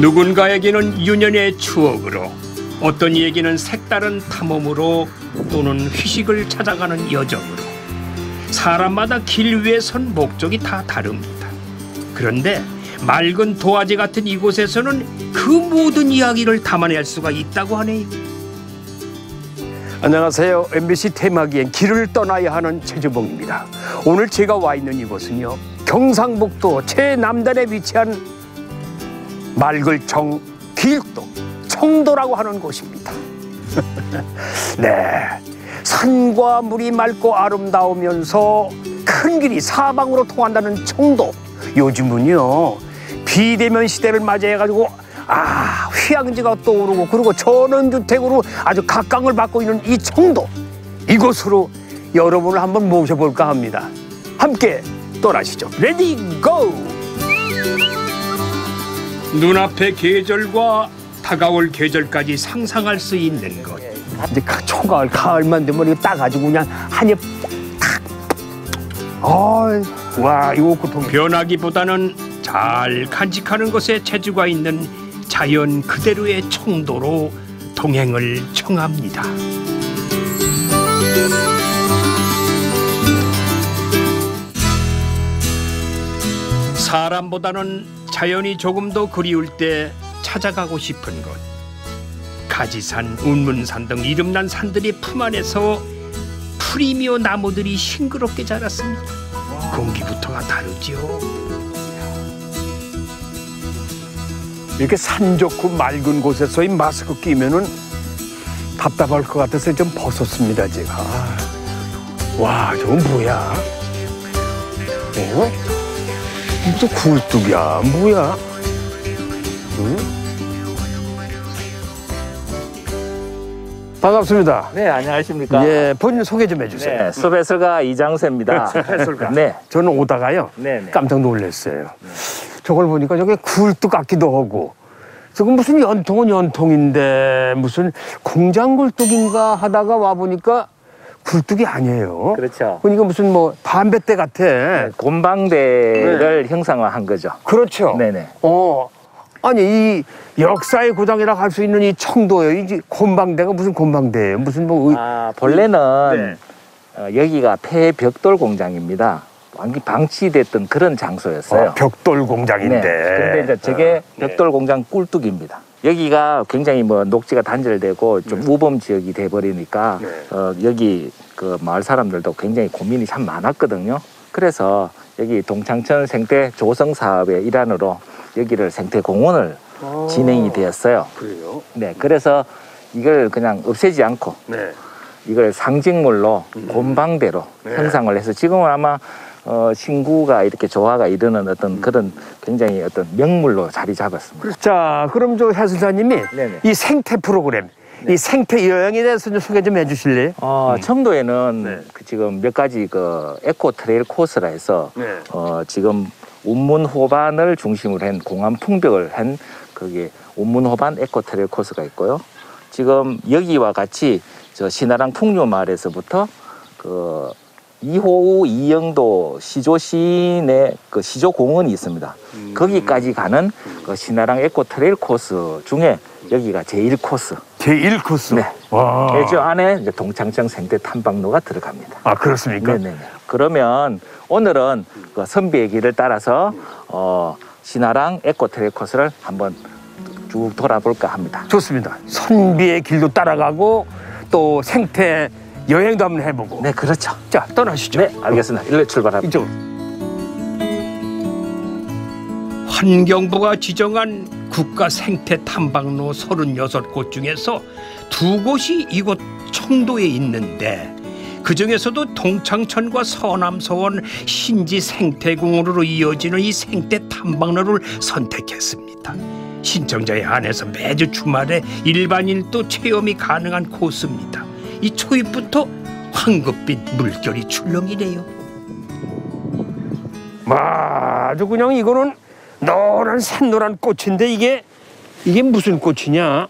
누군가에게는 유년의 추억으로, 어떤 이에게는 색다른 탐험으로, 또는 휴식을 찾아가는 여정으로 사람마다 길 위에 선 목적이 다 다릅니다. 그런데 맑은 도화지 같은 이곳에서는 그 모든 이야기를 담아낼 수가 있다고 하네요. 안녕하세요. MBC 테마기행 길을 떠나야 하는 최주봉입니다. 오늘 제가 와 있는 이곳은요, 경상북도 최남단에 위치한 말글청 길도 청도라고 하는 곳입니다. 네, 산과 물이 맑고 아름다우면서 큰 길이 사방으로 통한다는 청도. 요즘은요, 비대면 시대를 맞이해가지고 휴양지가 떠오르고, 그리고 전원주택으로 아주 각광을 받고 있는 이 청도, 이곳으로 여러분을 한번 모셔볼까 합니다. 함께 떠나시죠. 레디 고! 눈앞의 계절과 다가올 계절까지 상상할 수 있는 것. 이제 초가을, 가을만 되면 이거 따가지고 그냥 한 입 탁. 와, 이거 고통. 변하기보다는 잘 간직하는 것에 재주가 있는 자연 그대로의 청도로 동행을 청합니다. 사람보다는 자연이 조금 더 그리울 때 찾아가고 싶은 곳. 가지산, 운문산 등 이름난 산들의 품 안에서 풀이며 나무들이 싱그럽게 자랐습니다. 공기부터가 다르죠. 이렇게 산 좋고 맑은 곳에서 이 마스크 끼면은 답답할 것 같아서 좀 벗었습니다, 제가. 와, 저건 뭐야? 무슨 굴뚝이야, 뭐야? 응? 반갑습니다. 네, 안녕하십니까. 예, 본인 소개 좀 해주세요. 네, 숲해설가 이장세입니다. 숲해설가. 네. 저는 오다가요, 네. 깜짝 놀랐어요. 저걸 보니까 저게 굴뚝 같기도 하고, 저건 무슨 연통은 연통인데 무슨 공장 굴뚝인가 하다가 와 보니까 굴뚝이 아니에요. 그렇죠. 그러니까 무슨 뭐 담뱃대 같아. 네, 곰방대를 형상화한 거죠. 그렇죠. 네네. 아니 이 역사의 고장이라고 할 수 있는 이 청도에 이 곰방대가 무슨 곰방대예요? 무슨 뭐 본래는 여기가 폐벽돌 공장입니다. 완전히 방치됐던 그런 장소였어요. 벽돌 공장인데. 네. 근데 이제 저게 벽돌 공장 꿀뚝입니다. 여기가 굉장히 뭐 녹지가 단절되고 좀 우범 지역이 돼 버리니까 여기 그 마을 사람들도 굉장히 고민이 참 많았거든요. 그래서 여기 동창천 생태 조성 사업의 일환으로 여기를 생태 공원을 진행이 되었어요. 그래요? 네. 그래서 이걸 그냥 없애지 않고 이걸 상징물로 곰방대로 형상을 해서 지금은 아마 신구가 이렇게 조화가 이르는 어떤 그런 굉장히 어떤 명물로 자리 잡았습니다. 자, 그럼 저 해설사님이 이 생태 프로그램, 이 생태 여행에 대해서 좀 소개 좀 해주실래요? 청도에는 그 지금 몇 가지 그 에코 트레일 코스라 해서 지금 운문호반을 중심으로 한 공원 풍벽을 한 거기에 운문호반 에코 트레일 코스가 있고요. 지금 여기와 같이 저 신화랑 풍류마을에서부터 그 2호우 이영도 시조 시내 그 시조 공원이 있습니다. 거기까지 가는 그 신화랑 에코 트레일 코스 중에 여기가 제1코스. 제1코스? 네. 와. 저 안에 이제 동창천 생태 탐방로가 들어갑니다. 아, 그렇습니까? 네네네. 그러면 오늘은 그 선비의 길을 따라서 신화랑 에코 트레일 코스를 한번 쭉 돌아볼까 합니다. 좋습니다. 선비의 길도 따라가고 또 생태 여행도 한번 해보고. 네, 그렇죠. 자, 떠나시죠. 네, 알겠습니다. 일로 출발합니다. 이쪽. 환경부가 지정한 국가 생태 탐방로 36곳 중에서 2곳이 이곳 청도에 있는데, 그중에서도 동창천과 서남서원 신지 생태공원으로 이어지는 이 생태 탐방로를 선택했습니다. 신청자에 한해서 매주 주말에 일반인도 체험이 가능한 코스입니다. 이 초입부터 황급빛 물결이 출렁이네요. 아주 그냥 이거는 노란 샛노란 꽃인데 이게 무슨 꽃이냐?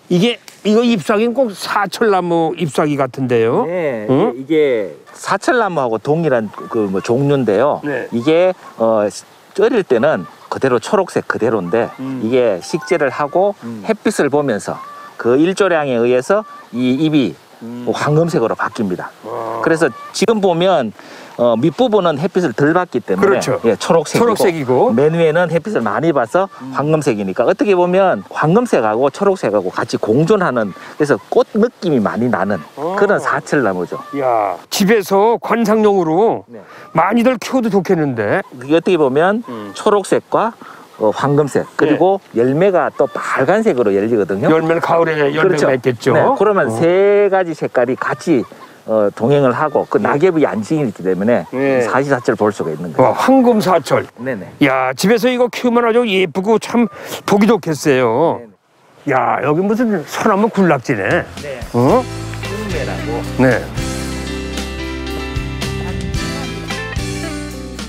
이거 잎사귀는 꼭 사철나무 잎사귀 같은데요. 네, 이게 사철나무하고 동일한 그 뭐 종류인데요. 이게 어릴 때는 그대로 초록색 그대로인데 이게 식재를 하고 햇빛을 보면서 그 일조량에 의해서 이 잎이 황금색으로 바뀝니다. 그래서 지금 보면 밑부분은 햇빛을 덜 받기 때문에 그렇죠. 예, 초록색이고 맨 위에는 햇빛을 많이 봐서 황금색이니까 어떻게 보면 황금색하고 초록색하고 같이 공존하는, 그래서 꽃 느낌이 많이 나는 그런 사철나무죠. 야, 집에서 관상용으로 네. 많이들 키워도 좋겠는데. 그게 어떻게 보면 초록색과 황금색 그리고 열매가 또 빨간색으로 열리거든요. 열매는 가을에 열매가 그렇죠. 있겠죠. 네, 그러면 세 가지 색깔이 같이 동행을 하고 그 낙엽이 안징이 있기 때문에 네. 사시사철 볼 수가 있는 거예요. 황금사철. 네네. 야, 집에서 이거 키우면 아주 예쁘고 참 보기 좋겠어요. 네네. 야, 여기 무슨 소나무 군락지네. 네. 어? 쑥매라고. 네.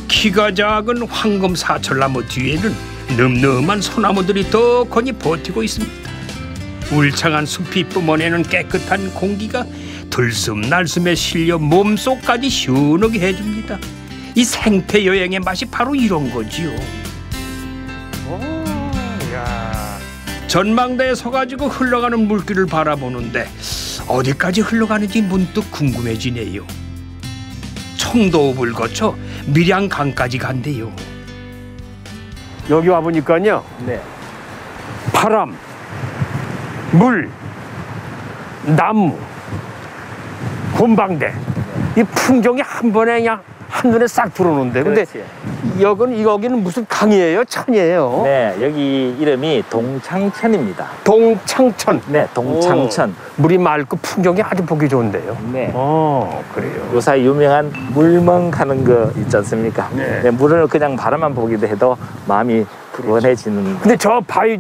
키가 작은 황금 사철나무 뒤에는 늠름한 소나무들이 덕하니 버티고 있습니다. 울창한 숲이 뿜어내는 깨끗한 공기가 들숨날숨에 실려 몸속까지 시원하게 해줍니다. 이 생태 여행의 맛이 바로 이런 거지요. 전망대에 서가지고 흘러가는 물길을 바라보는데 어디까지 흘러가는지 문득 궁금해지네요. 청도읍을 거쳐 밀양강까지 간대요. 여기 와보니까요. 네. 바람, 물, 나무, 곰방대. 이 풍경이 한 번에 그냥 한눈에 싹 들어오는데. 근데 여기는 무슨 강이에요? 천이에요? 네, 여기 이름이 동창천입니다. 동창천. 네, 동창천. 물이 맑고 풍경이 아주 보기 좋은데요. 네. 그래요. 요사이 유명한 물멍 하는 거 있지 않습니까? 네. 네, 물을 그냥 바라만 보기도 해도 마음이 원해지는. 근데 저 바위,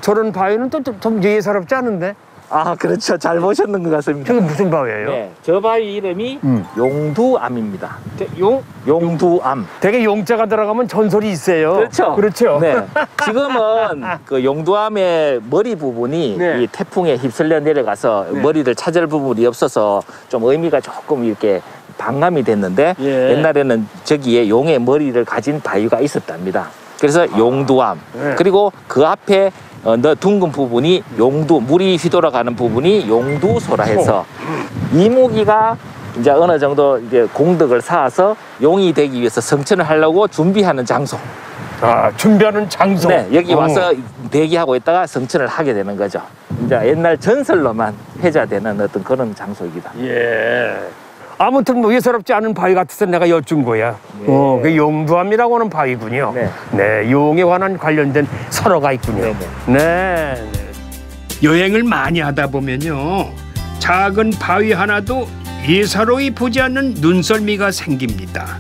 저런 바위는 또 좀 예사롭지 않은데? 아, 그렇죠. 잘 보셨는 것 같습니다. 저게 무슨 바위예요? 네, 저 바위 이름이 용두암입니다. 용두암. 되게 용자가 들어가면 전설이 있어요. 그렇죠. 그렇죠. 네. 지금은 그 용두암의 머리 부분이 네. 이 태풍에 휩쓸려 내려가서 머리를 찾을 부분이 없어서 좀 의미가 조금 이렇게 반감이 됐는데 예. 옛날에는 저기에 용의 머리를 가진 바위가 있었답니다. 그래서 용두암. 네. 그리고 그 앞에 둥근 부분이 용두, 물이 휘돌아가는 부분이 용두소라 해서 이무기가 이제 어느 정도 이제 공덕을 쌓아서 용이 되기 위해서 성천을 하려고 준비하는 장소. 아, 준비하는 장소. 네, 여기 와서 대기하고 있다가 성천을 하게 되는 거죠. 이제 옛날 전설로만 회자되는 어떤 그런 장소이기도 합니다. 예. 아무튼 뭐 예사롭지 않은 바위 같아서 내가 여쭌 거야. 예. 그 용두암이라고 하는 바위군요. 네. 네, 용에 관한 관련된 설화가 있군요. 네네. 네. 여행을 많이 하다 보면요, 작은 바위 하나도 예사로이 보지 않는 눈썰미가 생깁니다.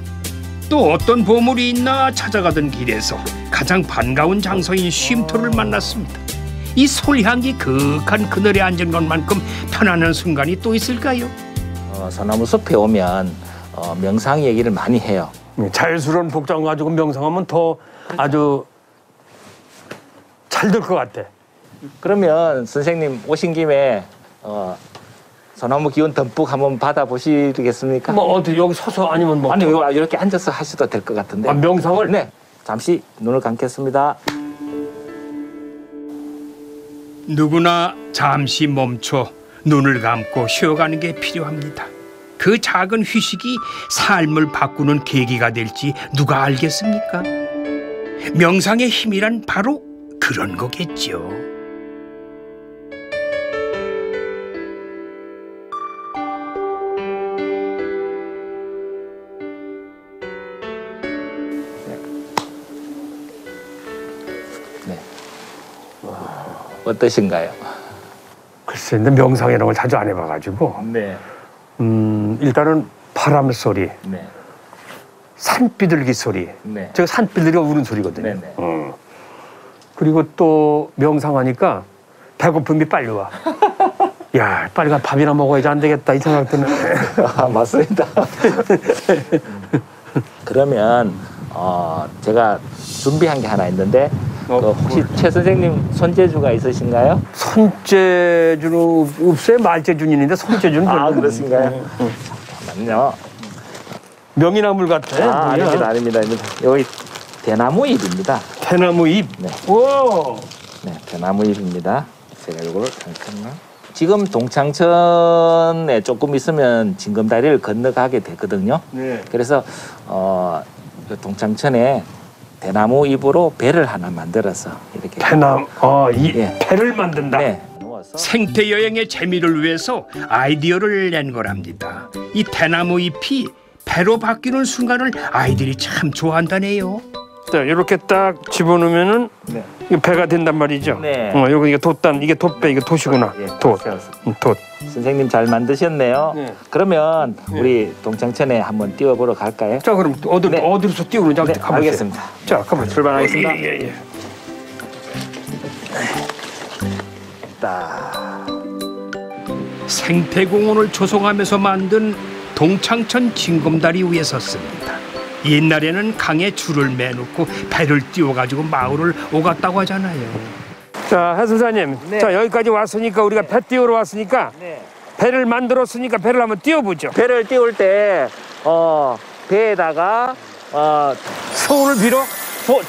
또 어떤 보물이 있나 찾아가던 길에서 가장 반가운 장소인 쉼터를 만났습니다. 이 솔향기 그윽한 그늘에 앉은 것만큼 편안한 순간이 또 있을까요? 소나무 숲에 오면 명상 얘기를 많이 해요. 자연스러운 복장 가지고 명상하면 더 아주 잘 될 것 같아. 그러면 선생님 오신 김에 소나무 기운 듬뿍 한번 받아보시겠습니까? 뭐 어디 여기 서서 아니면 뭐 아니 이렇게 앉아서 하셔도 될 것 같은데. 명상을? 네. 잠시 눈을 감겠습니다. 누구나 잠시 멈춰 눈을 감고 쉬어가는 게 필요합니다. 그 작은 휴식이 삶을 바꾸는 계기가 될지 누가 알겠습니까? 명상의 힘이란 바로 그런 거겠죠. 네. 어떠신가요? 글쎄, 근데 명상 이런 걸 자주 안 해봐가지고 네. 일단은 바람 소리, 네. 산비둘기 소리, 네. 제가 산비둘기가 우는 소리거든요. 네네. 그리고 또 명상하니까 배고픔이 빨리 와. 야, 빨리 가 밥이나 먹어야지 안 되겠다 이 생각 드는. 아, 맞습니다. 그러면 제가 준비한 게 하나 있는데 혹시 최 선생님 손재주가 있으신가요? 손재주는 없어요. 말재주는 있는데 손재주는 별로. 그러신가요? 잠깐만요. 명이나물 같아. 아닙니다. 여기 대나무 잎입니다. 대나무 잎. 네. 오. 네, 대나무 잎입니다. 제가 이걸 잠깐만. 지금 동창천에 조금 있으면 징검다리를 건너가게 되거든요. 네. 그래서 그 동창천에 대나무 잎으로 배를 하나 만들어서 이렇게 대나무. 이 예. 배를 만든다. 네. 누워서 생태 여행의 재미를 위해서 아이디어를 낸 거랍니다. 이 대나무 잎이 배로 바뀌는 순간을 아이들이 참 좋아한다네요. 자, 이렇게 딱 집어넣으면은 네. 이게 배가 된단 말이죠. 네. 요거 이게 돛단, 이게 돛배, 이게 돛이구나. 예, 돛. 세웠습니다. 돛. 선생님 잘 만드셨네요. 네. 그러면 우리 동창천에 한번 뛰어보러 갈까요? 자, 그럼 네. 어디서 띄우는지 네, 가보세요. 알겠습니다. 자, 가보세요. 출발하겠습니다. 예. 딱. 생태공원을 조성하면서 만든 동창천 징검다리 위에 섰습니다. 옛날에는 강에 줄을 매놓고 배를 띄워가지고 마을을 오갔다고 하잖아요. 자, 해수사님. 네. 자, 여기까지 왔으니까 우리가 배 띄우러 왔으니까 네. 배를 만들었으니까 배를 한번 띄워보죠. 배를 띄울 때 배에다가 소원을 빌어?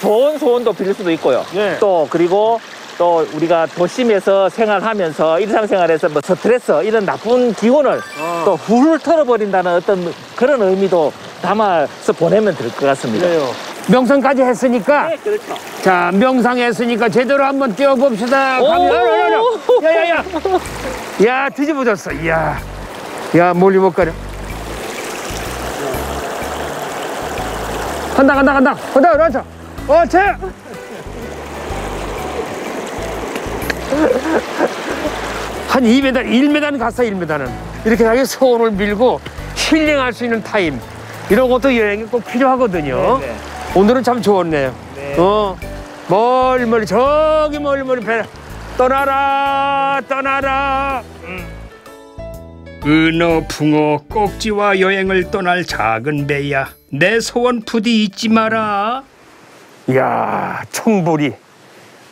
좋은 소원도 빌릴 수도 있고요. 네. 또 그리고 또 우리가 도심에서 생활하면서 일상생활에서 뭐 스트레스 이런 나쁜 기운을 또 훌 털어버린다는 어떤 그런 의미도 담아서 보내면 될 것 같습니다. 그래요. 명상까지 했으니까 네, 그렇죠. 자, 명상했으니까 제대로 한번 띄워봅시다. 오! 야야야. 야, 뒤집어졌어. 이야. 야, 멀리 못 가려. 간다. 그렇죠. 제. 한 2m, 1m는 갔어, 1m는. 이렇게 자기 소원을 밀고 힐링할 수 있는 타임. 이런 것도 여행이 꼭 필요하거든요. 네. 오늘은 참 좋았네요. 네. 멀리, 저기 멀리 배 떠나라. 은어, 붕어, 꼭지와 여행을 떠날 작은 배야. 내 소원 부디 잊지 마라. 이야, 청보리.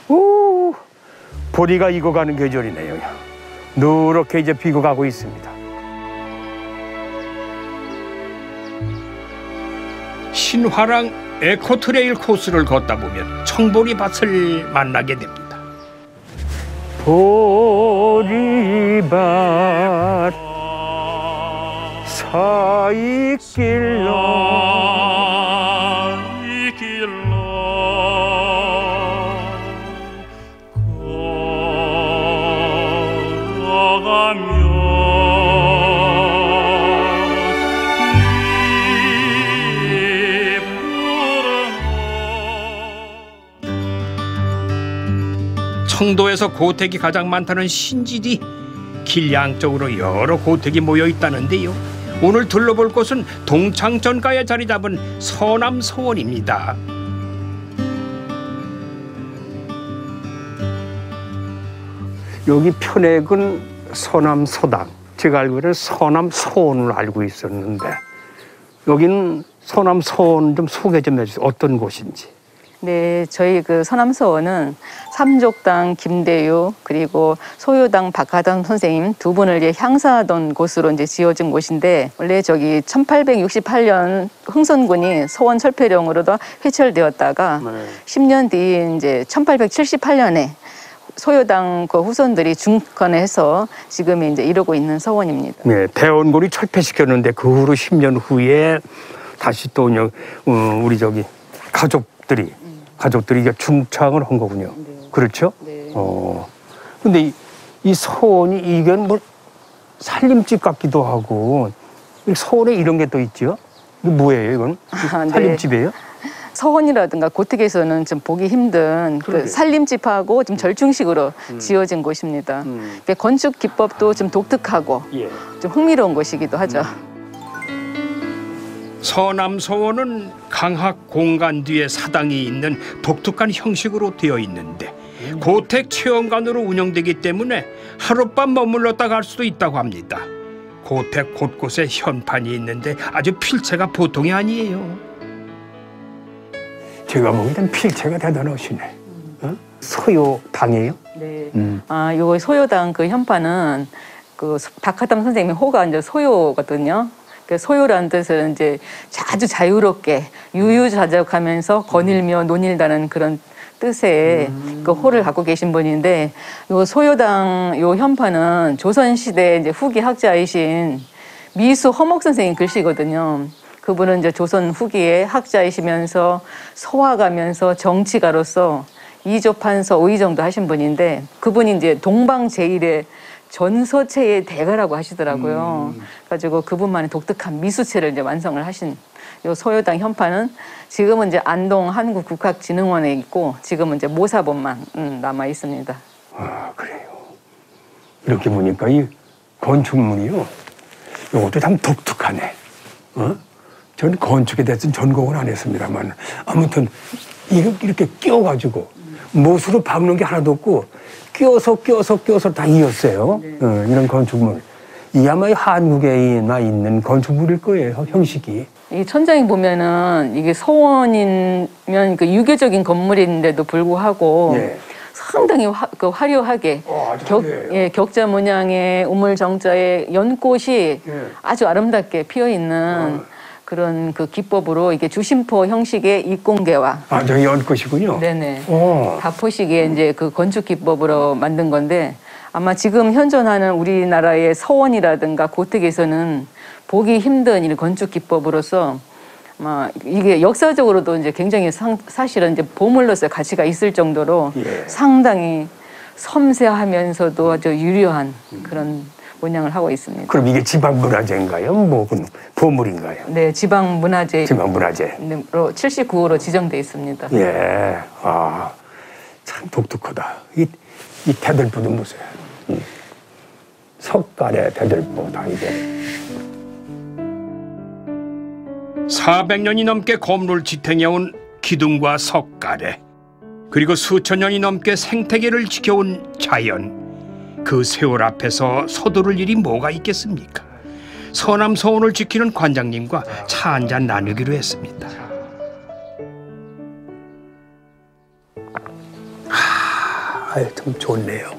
오, 보리가 익어가는 계절이네요. 누렇게 이제 비고가고 있습니다. 신화랑 에코트레일 코스를 걷다 보면 청보리 밭을 만나게 됩니다. 보리밭 사이길로 청도에서 고택이 가장 많다는 신지리. 길 양쪽으로 여러 고택이 모여 있다는데요. 오늘 둘러볼 곳은 동창천가에 자리 잡은 서남서원입니다. 여기 편액은 서남서당, 제가 알기로는 서남서원을 알고 있었는데 여기는 서남서원 좀 소개 좀 해주세요. 어떤 곳인지. 네, 저희 그 서남서원은 삼족당 김대유 그리고 소요당 박하담 선생님 두 분을 이제 향사하던 곳으로 이제 지어진 곳인데 원래 저기 1868년 흥선군이 서원 철폐령으로도 회철되었다가 10년 뒤 이제 1878년에 소요당 그 후손들이 중건을 해서 지금 이제 이루고 있는 서원입니다. 네, 대원군이 철폐시켰는데 그 후로 10년 후에 다시 또 우리 저기 가족들이 이제 중창을 한 거군요. 네. 그렇죠? 네. 근데 이 서원이 이게 뭐 살림집 같기도 하고 서원에 이런 게 또 있죠? 이게 뭐예요, 이건? 네. 살림집이에요? 서원이라든가 고택에서는 좀 보기 힘든 그 그러게요. 살림집하고 좀 절충식으로 지어진 곳입니다. 건축 기법도 좀 독특하고 예. 좀 흥미로운 곳이기도 하죠. 서남서원은 강학 공간 뒤에 사당이 있는 독특한 형식으로 되어 있는데 고택 체험관으로 운영되기 때문에 하룻밤 머물렀다 갈 수도 있다고 합니다. 고택 곳곳에 현판이 있는데 아주 필체가 보통이 아니에요. 제가 보기엔 필체가 대단하시네. 서요당이에요? 네. 요거 소요당 그 현판은 그 박하담 선생님의 호가 이제 소요거든요. 그 소요라는 뜻은 이제 아주 자유롭게 유유자적하면서 거닐며 논일다는 그런 뜻의 그 호를 갖고 계신 분인데, 요 소요당 요 현판은 조선시대 이제 후기 학자이신 미수 허목 선생님 글씨거든요. 그분은 이제 조선 후기의 학자이시면서 서화가면서 정치가로서 이조판서 오의정도 하신 분인데, 그분이 이제 동방제일의 전서체의 대가라고 하시더라고요. 가지고 그분만의 독특한 미수체를 이제 완성을 하신 요 소요당 현판은 지금은 이제 안동 한국국학진흥원에 있고, 지금은 이제 모사본만 남아 있습니다. 아, 그래요. 이렇게 보니까 이 건축물이요, 이것도 참 독특하네. 저는 건축에 대해서는 전공을 안 했습니다만, 아무튼 이렇게 끼워가지고 못으로 박는 게 하나도 없고 끼워서 다 이었어요. 네. 이런 건축물. 이 아마 한국에나 있는 건축물일 거예요, 형식이. 이 천장에 보면은 이게 서원이면 그 유교적인 건물인데도 불구하고 예. 상당히 화려하게 화려해요. 격자 문양의 우물정자의 연꽃이 예. 아주 아름답게 피어 있는 그런 그 기법으로 이게 주심포 형식의 입공개와 아, 저기 연꽃이군요. 네네 오. 다포식의 이제 그 건축 기법으로 만든 건데, 아마 지금 현존하는 우리나라의 서원이라든가 고택에서는 보기 힘든 이 건축 기법으로서 아마 이게 역사적으로도 이제 굉장히 사실은 이제 보물로서 가치가 있을 정도로 예. 상당히 섬세하면서도 아주 유려한 그런 문양을 하고 있습니다. 그럼 이게 지방문화재인가요? 뭐 보물인가요? 네, 지방문화재 지방문화재로 79호로 지정돼 있습니다. 예, 아, 참 독특하다. 이 대들보도 보세요. 석가래 대들보 다 이게. 400년이 넘게 건물 지탱해온 기둥과 석가래, 그리고 수천 년이 넘게 생태계를 지켜온 자연, 그 세월 앞에서 서두를 일이 뭐가 있겠습니까? 서남서원을 지키는 관장님과 차 한잔 나누기로 했습니다. 아유, 참 좋네요.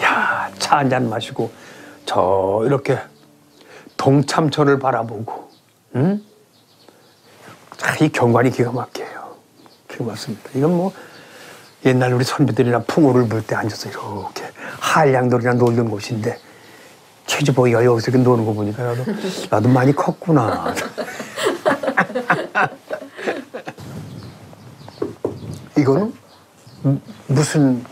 야, 차 한잔 마시고 저 이렇게 동참천을 바라보고, 이 경관이 기가 막혀요. 기가 막힙니다. 이건 뭐 옛날 우리 선비들이나 풍우를 불 때 앉아서 이렇게 한량돌이나 놀던 곳인데, 최주보기가 여기서 이렇게 노는 거 보니까 나도 많이 컸구나. 이거는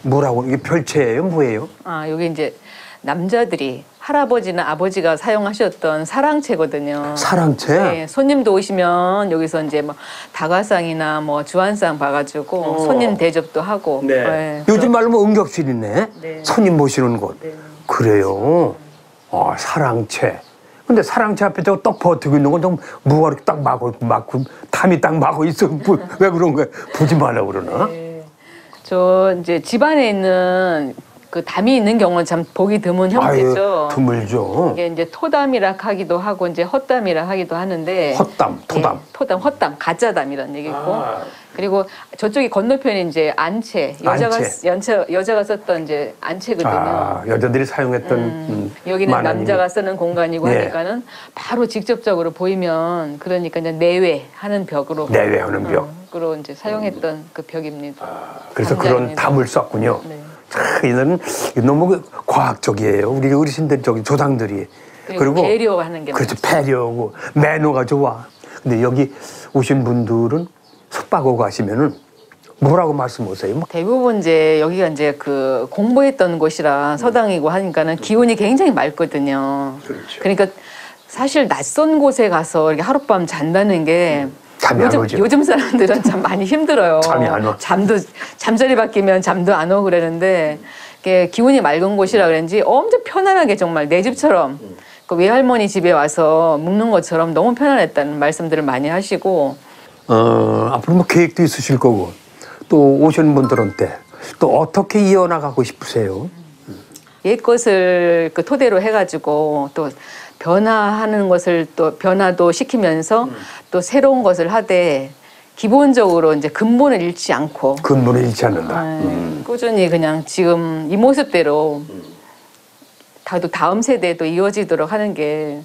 뭐라고, 이게 별채예요? 뭐예요? 아, 여기 이제 남자들이 할아버지나 아버지가 사용하셨던 사랑채거든요. 사랑채? 네, 손님도 오시면 여기서 이제 뭐 다가상이나 뭐 주안상 봐가지고 손님 대접도 하고. 네. 네. 요즘 말로 뭐 응급실이네. 네. 손님 모시는 곳. 네. 그래요. 사랑채. 근데 사랑채 앞에 저거 떡 버티고 있는 건 좀 무가 이렇게 딱 막고 담이 딱 막고 있어. 왜 그런 거야? 보지 말라고 그러나? 네. 저 이제 집안에 있는 그 담이 있는 경우는 참 보기 드문 형태죠. 아유, 드물죠. 이게 이제 토담이라 하기도 하고 이제 헛담이라 하기도 하는데. 헛담, 토담. 예, 토담, 헛담, 가짜담이라는 얘기고. 그리고 저쪽이 건너편에 이제 안채, 여자가 썼던 이제 안채거든요. 여자들이 사용했던. 여기는 남자가 쓰는 공간이고 예. 하니까는 바로 직접적으로 보이면, 그러니까 이제 내외하는 벽으로. 내외하는 벽. 그로 이제 사용했던 그 벽입니다. 그래서 그런 담을 썼군요. 네. 이는 너무 과학적이에요. 우리 어르신들 조상들이. 그리고 배려하는 게 그렇죠. 배려하고 매너가 좋아. 근데 여기 오신 분들은 숙박하고 가시면은 뭐라고 말씀하세요? 대부분 이제 여기가 이제 그 공부했던 곳이라 서당이고 하니까는 기운이 굉장히 맑거든요. 그렇죠. 그러니까 사실 낯선 곳에 가서 이렇게 하룻밤 잔다는 게 잠이 안 오죠. 요즘 사람들은 참 많이 힘들어요. 잠이 안 와. 잠자리 바뀌면 잠도 안 오고 그러는데, 이게 기운이 맑은 곳이라 그런지 엄청 편안하게, 정말 내 집처럼 그 외할머니 집에 와서 묵는 것처럼 너무 편안했다는 말씀들을 많이 하시고. 앞으로 뭐 계획도 있으실 거고, 또 오시는 분들한테 또 어떻게 이어나가고 싶으세요? 옛 것을 그 토대로 해가지고 또 변화하는 것을 또 변화도 시키면서 또 새로운 것을 하되, 기본적으로 이제 근본을 잃지 않고. 근본을 잃지 않는다. 꾸준히 그냥 지금 이 모습대로 다음 세대도 이어지도록 하는 게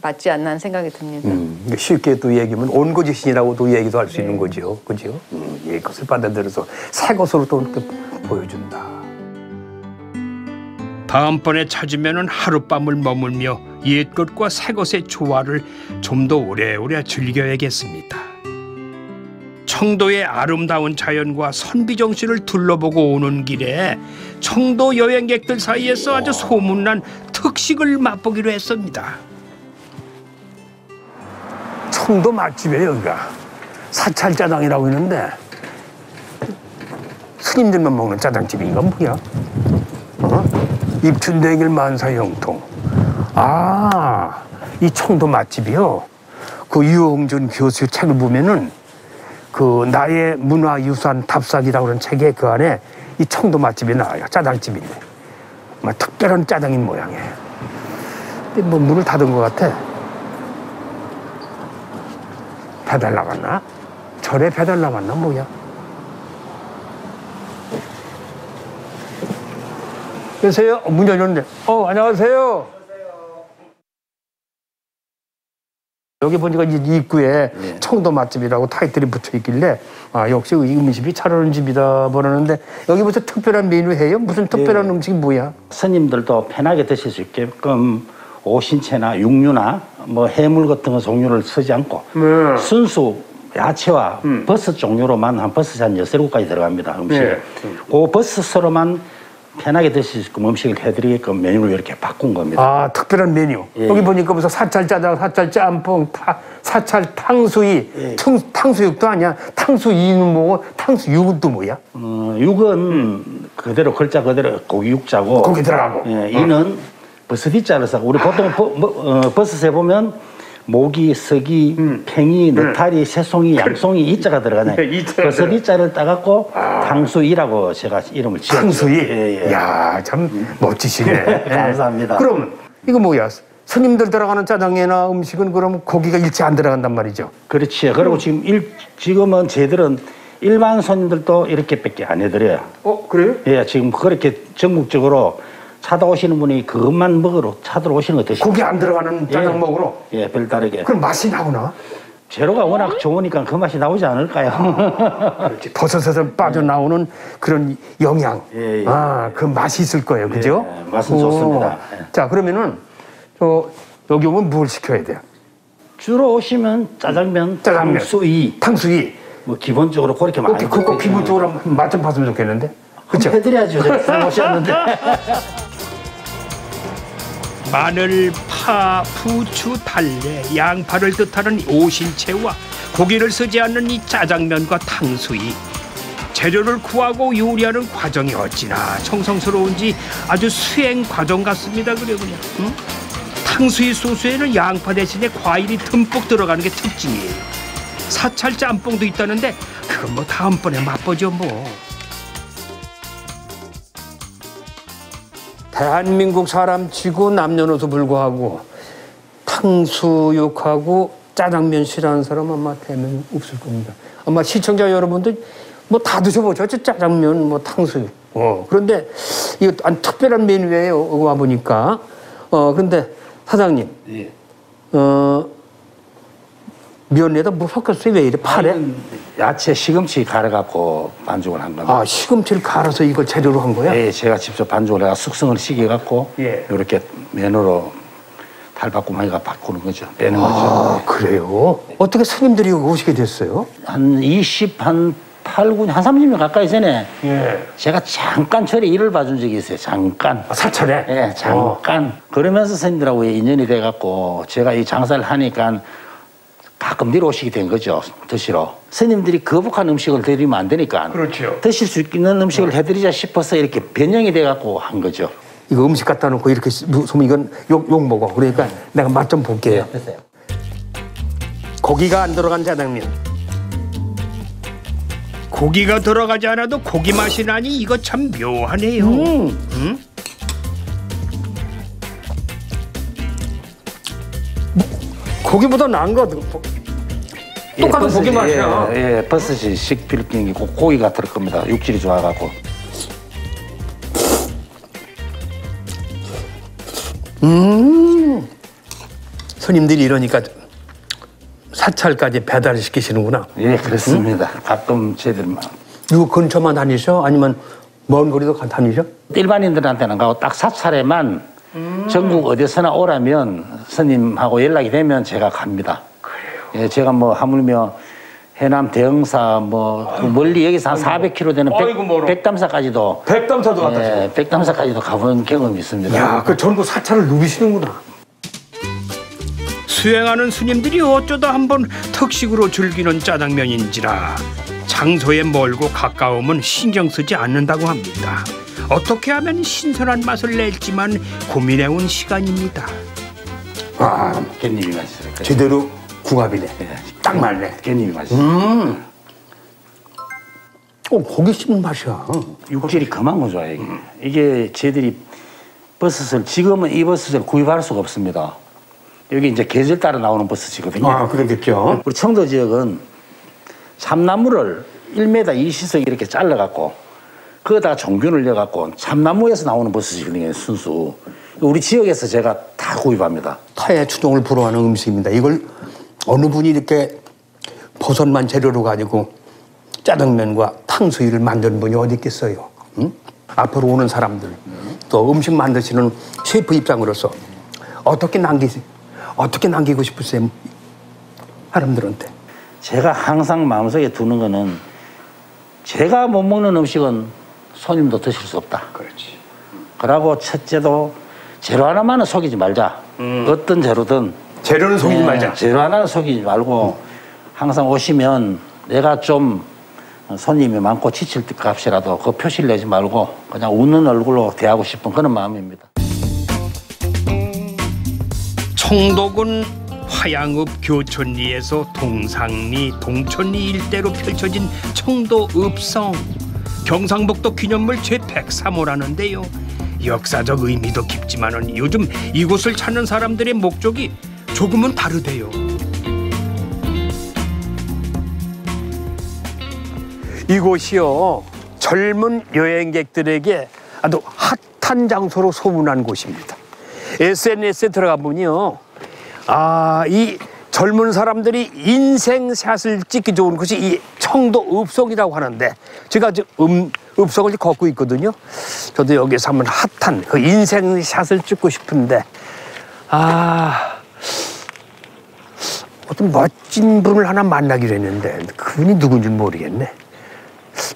맞지 않나 하는 생각이 듭니다. 쉽게 또 얘기하면 온고지신이라고도 얘기도 할 수 있는 거죠. 그죠? 예, 그것을 받아들여서 새 것으로 또 이렇게 보여준다. 다음번에 찾으면은 하룻밤을 머물며 옛것과 새것의 조화를 좀 더 오래오래 즐겨야겠습니다. 청도의 아름다운 자연과 선비정신을 둘러보고 오는 길에 청도 여행객들 사이에서 아주 소문난 특식을 맛보기로 했습니다. 청도 맛집이에요, 여기가. 사찰짜장이라고 있는데 스님들만 먹는 짜장집이 이건 뭐야? 입춘대길 만사형통. 아, 이 청도 맛집이요. 그 유홍준 교수 책을 보면은 그 나의 문화유산 답사기라고 하는 책에 그 안에 이 청도 맛집이 나와요. 짜장집인데. 막 특별한 짜장인 모양이에요. 근데 뭐 문을 닫은 것 같아. 배달 나갔나? 절에 배달 나갔나 뭐야? 계세요? 문 열렸는데. 안녕하세요. 여기 보니까 이 입구에 청도 맛집이라고 타이틀이 붙어 있길래 역시 이 음식이 잘 어울리는 집이다 그러는데 여기 무슨 특별한 메뉴 해요? 무슨 특별한 음식이 뭐야? 스님들도 편하게 드실 수 있게끔 오신채나 육류나 뭐 해물 같은 거 종류를 쓰지 않고 순수 야채와 버섯 종류로만 한 버섯이 한 6-7가지 들어갑니다. 음식이. 그 버섯으로만 편하게 드실 수 있게끔 음식을 해드리게끔 메뉴를 이렇게 바꾼 겁니다. 아, 특별한 메뉴. 여기 보니까 무슨 사찰짜장, 사찰짬뽕, 사찰 탕수이, 탕수육도 아니야. 탕수이는 뭐고 탕수육은 또 뭐야? 육은 그대로 글자 그대로 고기 육자고 고기 들어가고. 이는 버섯이자를 써고 우리 보통 버섯에 보면 모기, 서기, 팽이, 느타리, 새송이, 양송이 이자가 들어가네. 버섯 이자를 따갖고 탕수이라고 제가 이름을 지었죠. 탕수이? 예. 야, 참 멋지시네. 감사합니다. 그럼 이거 뭐야? 스님들 들어가는 짜장이나 음식은 그럼 고기가 일체 안 들어간단 말이죠? 그렇지. 그리고 지금은 저희들은 일반 손님들도 이렇게밖에 안 해드려요. 그래요? 예, 지금 그렇게 전국적으로 찾아오시는 분이 그것만 먹으러 찾아오시는 거 드시고 고기 안 들어가는 짜장 먹으러? 예, 별다르게. 그럼 맛이 나오나? 재료가 워낙 좋으니까 그 맛이 나오지 않을까요? 그렇지. 버섯에서 빠져나오는 그런 영양. 예. 그 맛이 있을 거예요. 그죠? 예, 맛은 좋습니다. 예. 자, 그러면은 여기 오면 뭘 시켜야 돼요? 주로 오시면 짜장면, 탕수이. 탕수이. 뭐 기본적으로 그렇게 많이 그거 기본적으로 맛 좀 봤으면 좋겠는데? 그렇죠? 해드려야죠. 제가 오셨는데. 마늘, 파, 부추, 달래, 양파를 뜻하는 오신채와 고기를 쓰지 않는 이 짜장면과 탕수이. 재료를 구하고 요리하는 과정이 어찌나 정성스러운지 아주 수행 과정 같습니다. 그래요, 그냥. 응? 탕수이 소스에는 양파 대신에 과일이 듬뿍 들어가는 게 특징이에요. 사찰 짬뽕도 있다는데 그건 뭐 다음번에 맛보죠 뭐. 대한민국 사람 치고 남녀노소 불구하고 탕수육하고 짜장면 싫어하는 사람 아마 대면 없을 겁니다. 아마 시청자 여러분들 뭐 다 드셔보죠. 짜장면, 뭐 탕수육. 그런데 이거 특별한 메뉴예요. 와 보니까. 그런데 사장님, 예. 면에다 뭐 섞었어요? 왜 이래? 파래? 야채 시금치 갈아갖고 반죽을 한 겁니다. 시금치를 갈아서 이걸 재료로 한 거야? 예, 제가 직접 반죽을 해가 숙성을 시켜갖고 이렇게 면으로 탈바꿈하기가 바꾸는 거죠. 빼는 거죠. 그래요? 어떻게 스님들이 오시게 됐어요? 한 8, 9년, 한 30년 가까이 전에 제가 잠깐 절에 일을 봐준 적이 있어요. 잠깐. 사찰에? 예, 잠깐. 그러면서 스님들하고 인연이 돼갖고 제가 이 장사를 하니까 가끔 내려오시게 된 거죠. 드시러. 스님들이 거북한 음식을 드리면 안 되니까. 그렇죠. 드실 수 있는 음식을 해드리자 싶어서 이렇게 변형이 돼갖고 한 거죠. 이거 음식 갖다 놓고 이렇게 무슨 이건 욕 먹어. 그러니까 내가 맛 좀 볼게요. 됐어요. 고기가 안 들어간 짜장면. 고기가 들어가지 않아도 고기 맛이 나니 이거 참 묘하네요. 응? 고기보다 나은 거 같아. 똑같은 고기 맛이야. 예, 버섯이 식필경이고 고기가 들을 겁니다. 육질이 좋아갖고. 손님들이 이러니까 사찰까지 배달시키시는구나. 예, 그렇습니다. 가끔 저희들만. 이거 근처만 다니셔? 아니면 먼 거리도 다니셔? 일반인들한테는 가고 딱 사찰에만 전국 어디서나 오라면 스님하고 연락이 되면 제가 갑니다. 그래요? 예, 제가 뭐 하물며 해남 대흥사 뭐 멀리 여기서 한 400km 되는 백담사까지도 백담사도 갔다 오시고. 예, 백담사까지도 가본 경험이 있습니다. 야, 그 전부 사찰을 누비시는구나. 수행하는 스님들이 어쩌다 한번 특식으로 즐기는 짜장면인지라 장소에 멀고 가까우면 신경 쓰지 않는다고 합니다. 어떻게 하면 신선한 맛을 낼지만 고민해온 시간입니다. 와, 깻잎이 맛있어요. 제대로 궁합이네. 딱 맞네. 깻잎이 맛있어요. 고기 씹는 맛이야. 육질이 그만큼 좋아요. 이게 저희들이 버섯을 지금은 이 버섯을 구입할 수가 없습니다. 여기 이제 계절 따라 나오는 버섯이거든요. 아, 그러겠죠. 우리 청도 지역은 참나무를 1m 20석 이렇게 잘라갖고 거기다가 종균을 넣어갖고 참나무에서 나오는 버섯이거든요, 순수. 우리 지역에서 제가 다 구입합니다. 타의 추종을 불허하는 음식입니다. 이걸 어느 분이 이렇게 버섯만 재료로 가지고 짜장면과 탕수육을 만드는 분이 어디 있겠어요? 응? 앞으로 오는 사람들, 또 음식 만드시는 셰프 입장으로서 어떻게 남기고 싶으세요? 사람들한테. 제가 항상 마음속에 두는 거는 제가 못 먹는 음식은 손님도 드실 수 없다. 그렇지. 그러고 첫째도 재료 하나만은 속이지 말자. 어떤 재료든. 재료는 속이지 말자. 재료 하나는 속이지 말고 항상 오시면 내가 좀 손님이 많고 지칠 때 값이라도 그 표시를 내지 말고 그냥 웃는 얼굴로 대하고 싶은 그런 마음입니다. 청독은 화양읍 교촌리에서 동상리, 동촌리 일대로 펼쳐진 청도 읍성. 경상북도 기념물 제103호라는데요. 역사적 의미도 깊지만은 요즘 이곳을 찾는 사람들의 목적이 조금은 다르대요. 이곳이요, 젊은 여행객들에게 아주 핫한 장소로 소문난 곳입니다. SNS에 들어가 보면요, 이 젊은 사람들이 인생샷을 찍기 좋은 곳이 이 청도 읍성이라고 하는데, 제가 지금 읍성을 걷고 있거든요. 저도 여기서 한번 핫한 그 인생샷을 찍고 싶은데, 어떤 멋진 분을 하나 만나기로 했는데 그분이 누군지 모르겠네.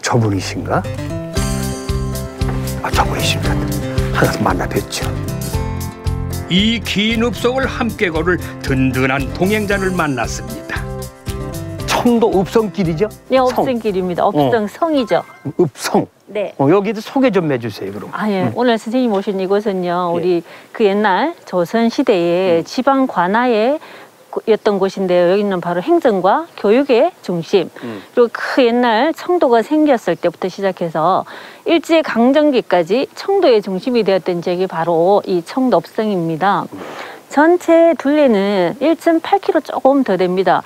저분이신가? 저분이십니다. 하나 만나 뵙죠. 이 긴 읍성을 함께 걸을 든든한 동행자를 만났습니다. 청도 읍성길이죠? 네, 읍성길입니다. 읍성성이죠. 읍성. 네. 여기도 소개 좀 해주세요, 그럼. 예. 오늘 선생님 오신 이곳은요, 우리 그 옛날 조선 시대에 지방 관아에 였던 곳인데요. 여기는 바로 행정과 교육의 중심. 그리고 그 옛날 청도가 생겼을 때부터 시작해서 일제 강점기까지 청도의 중심이 되었던 지역이 바로 이 청도 읍성입니다. 전체 둘레는 1.8km 조금 더 됩니다.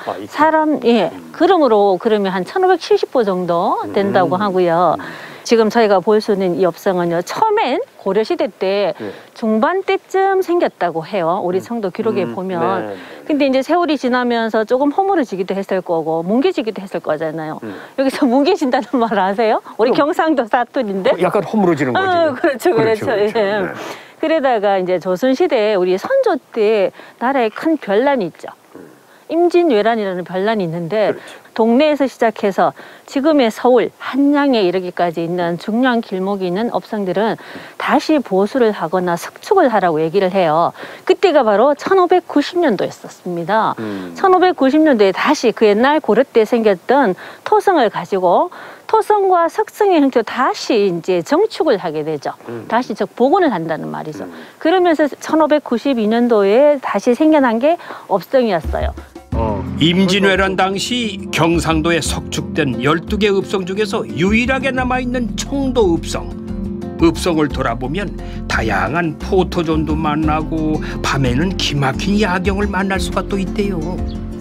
그러면 한 1570보 정도 된다고 하고요. 지금 저희가 볼 수 있는 이 읍성은요, 처음엔 고려시대 때 중반 때쯤 생겼다고 해요. 우리 청도 기록에 보면. 근데 이제 세월이 지나면서 조금 허물어지기도 했을 거고 뭉개지기도 했을 거잖아요. 여기서 뭉개진다는 말 아세요? 우리 경상도 사투리인데. 약간 허물어지는 거지. 그렇죠. 예. 네. 그러다가 이제 조선시대에 우리 선조 때 나라에 큰 변란이 있죠. 임진왜란이라는 변란이 있는데 동네에서 시작해서 지금의 서울, 한양에 이르기까지 있는 중요한 길목이 있는 읍성들은 다시 보수를 하거나 석축을 하라고 얘기를 해요. 그때가 바로 1590년도였었습니다. 1590년도에 다시 그 옛날 고려 때 생겼던 토성을 가지고 토성과 석성의 형태로 다시 이제 정축을 하게 되죠. 다시 복원을 한다는 말이죠. 그러면서 1592년도에 다시 생겨난 게 읍성이었어요. 임진왜란 당시 경상도에 석축된 12개 읍성 중에서 유일하게 남아있는 청도 읍성. 읍성을 돌아보면 다양한 포토존도 만나고 밤에는 기막힌 야경을 만날 수가 또 있대요.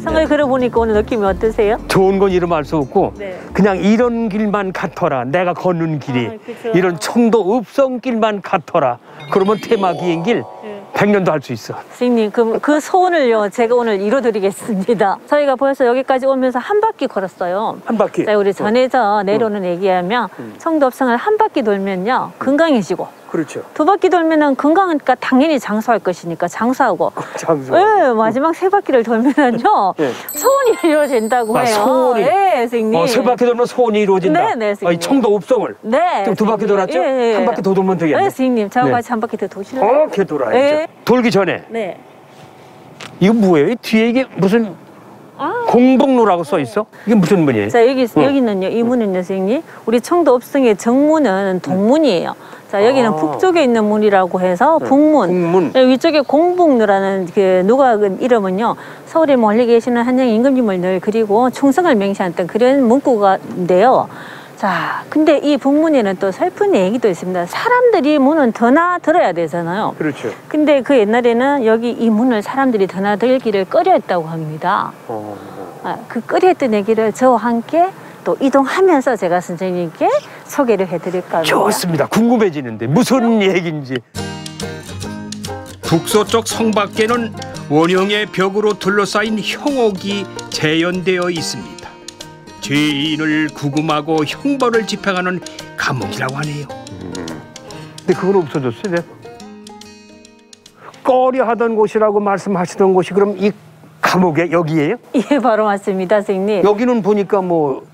생각해 걸어보니까 오늘 느낌이 어떠세요? 좋은 건 이름할 수 없고 네. 그냥 이런 길만 같더라. 내가 걷는 길이. 그쵸. 이런 청도 읍성길만 같더라. 그러면 테마 비행길 100년도 할 수 있어. 선생님, 그럼 그 소원을요, 제가 오늘 이뤄드리겠습니다. 저희가 벌써 여기까지 오면서 한 바퀴 걸었어요. 한 바퀴. 자, 우리 전에서 내려오는 얘기하면 청도읍성을 한 바퀴 돌면요, 건강해지고. 그렇죠. 2바퀴 돌면은 건강하니까 당연히 장수할 것이니까 장수하고. 장수. 네, 마지막 3바퀴를 돌면은요, 네. 소원이 이루어진다고 해요. 소원이. 네, 선생님. 3바퀴 돌면 소원이 이루어진다. 네, 네, 선생님. 청도 읍성을. 네. 지금 2바퀴 돌았죠? 예, 예. 한 바퀴 더 돌면 되겠네. 네, 선생님. 저와 네. 같이 한 바퀴 더 도실래요? 이렇게 돌아야죠. 네. 돌기 전에 네. 이거 뭐예요? 이 뒤에 이게 무슨 아. 공복로라고 써 있어? 이게 무슨 문이에요? 자, 여기는요, 이 문은요, 선생님. 우리 청도 읍성의 정문은 동문이에요. 자, 여기는 북쪽에 있는 문이라고 해서 북문. 북문. 네, 위쪽에 공북로라는 그 누각은 이름은요, 서울에 멀리 계시는 한양 임금님을 늘 그리고 충성을 맹세했던 그런 문구가인데요. 자, 근데 이 북문에는 또 슬픈 얘기도 있습니다. 사람들이 문은 드나 들어야 되잖아요. 그렇죠. 근데 그 옛날에는 여기 이 문을 사람들이 드나들기를 꺼려했다고 합니다. 그 꺼려했던 얘기를 저와 함께 또 이동하면서 제가 선생님께 소개를 해드릴까 합니다. 좋습니다. 궁금해지는데 무슨 얘기인지. 북서쪽 성 밖에는 원형의 벽으로 둘러싸인 형옥이 재현되어 있습니다. 죄인을 구금하고 형벌을 집행하는 감옥이라고 하네요. 근데 그건 없어졌어요. 네? 꺼려하던 곳이라고 말씀하시던 곳이 그럼 이 감옥에 여기예요? 예, 바로 맞습니다, 선생님. 여기는 보니까 뭐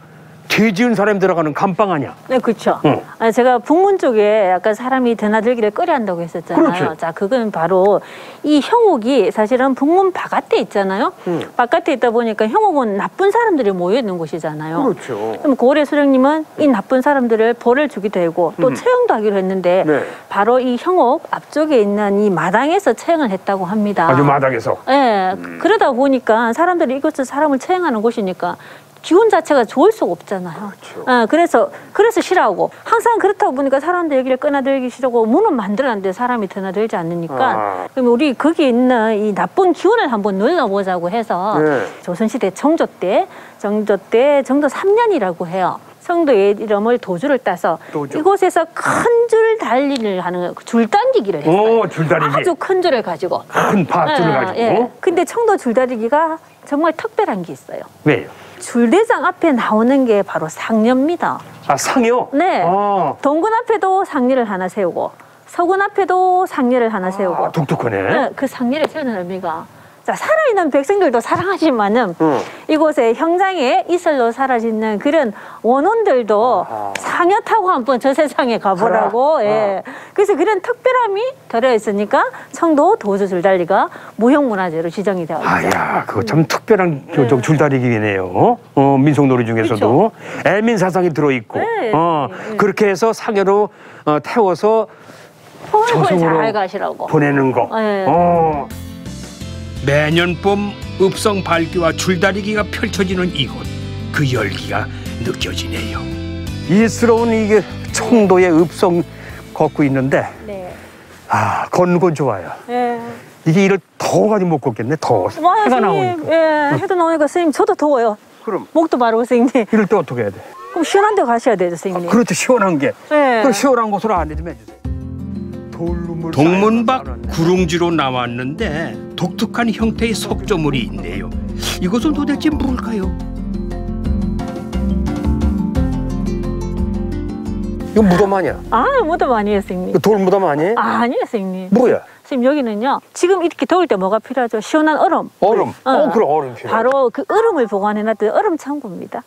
죄 지은 사람이 들어가는 감방 아니야? 네, 그렇죠. 응. 아니, 제가 북문 쪽에 약간 사람이 드나들기를 꺼려한다고 했었잖아요. 그렇죠. 자, 그건 바로 이 형옥이 사실은 북문 바깥에 있잖아요. 바깥에 있다 보니까 형옥은 나쁜 사람들이 모여 있는 곳이잖아요. 그렇죠. 그럼 고래 수령님은 이 나쁜 사람들을 벌을 주기도 하고 또 처형도 하기로 했는데 네. 바로 이 형옥 앞쪽에 있는 이 마당에서 처형을 했다고 합니다. 아주 마당에서. 예, 그러다 보니까 사람들이 이곳을 사람을 처형하는 곳이니까 기운 자체가 좋을 수가 없잖아요. 그렇죠. 그래서 싫어하고 항상 그렇다고 보니까 사람들 여기를 꺼나들기 싫어하고 문은 만들었는데 사람이 드나들지 않으니까 그럼 우리 거기 있는 이 나쁜 기운을 한번 눌러보자고 해서 네. 조선시대 정조 때 정조 3년이라고 해요. 성도의 이름을 도주를 따서 도주. 이곳에서 큰 줄 달리를 하는 줄당기기를 했어요. 줄다리기. 아주 큰 줄을 가지고. 큰 밧줄을 가지고. 예. 근데 청도 줄다리기가 정말 특별한 게 있어요. 왜요? 줄대장 앞에 나오는 게 바로 상녀입니다. 아, 상이요? 네. 아. 동군 앞에도 상녀를 하나 세우고 서군 앞에도 상녀를 하나 세우고. 아, 독특하네. 네, 그 상녀를 세우는 의미가 자, 살아있는 백성들도 사랑하지만은 이곳에 형장에 이슬로 사라지는 그런 원혼들도 상여 타고 한번 저 세상에 가보라고. 예. 그래서 그런 특별함이 들어있으니까 청도 도주줄달리가 무형문화재로 지정이 되어 있어요. 아야, 그거 참 특별한 줄다리기네요. 민속놀이 중에서도 애민 사상이 들어있고, 네. 그렇게 해서 상여로 태워서 포항을 저승으로 잘 가시라고. 보내는 거. 네. 매년 봄 읍성 발기와 줄다리기가 펼쳐지는 이곳, 그 열기가 느껴지네요. 이스러운 이게 청도의 읍성 걷고 있는데, 네. 걷는 건 좋아요. 예. 이게 이를 더워가지고 못 걷겠네. 더워. 와요, 해가 선생님. 나오니까. 예, 해도 나오니까 선생님 저도 더워요. 그럼 목도 마르고 선생님. 이럴 때 어떻게 해야 돼? 그럼 시원한 데 가셔야 돼요, 선생님. 그렇죠, 시원한 게. 네. 그 시원한 곳으로 안내 좀 해주세요. 동문 밖 구릉지로 나왔는데 독특한 형태의 석조물이 있네요. 이것은 도대체 뭘까요? 이거 무덤 아니야? 아, 무덤 아니에요, 선생님. 이거 돌 무덤 아니에요? 아니에요, 선생님. 뭐야? 선생님, 여기는요, 지금 이렇게 더울 때 뭐가 필요하죠? 시원한 얼음. 얼음. 그럼 얼음 필요해. 바로 그 얼음을 보관해놨던 얼음 창고입니다.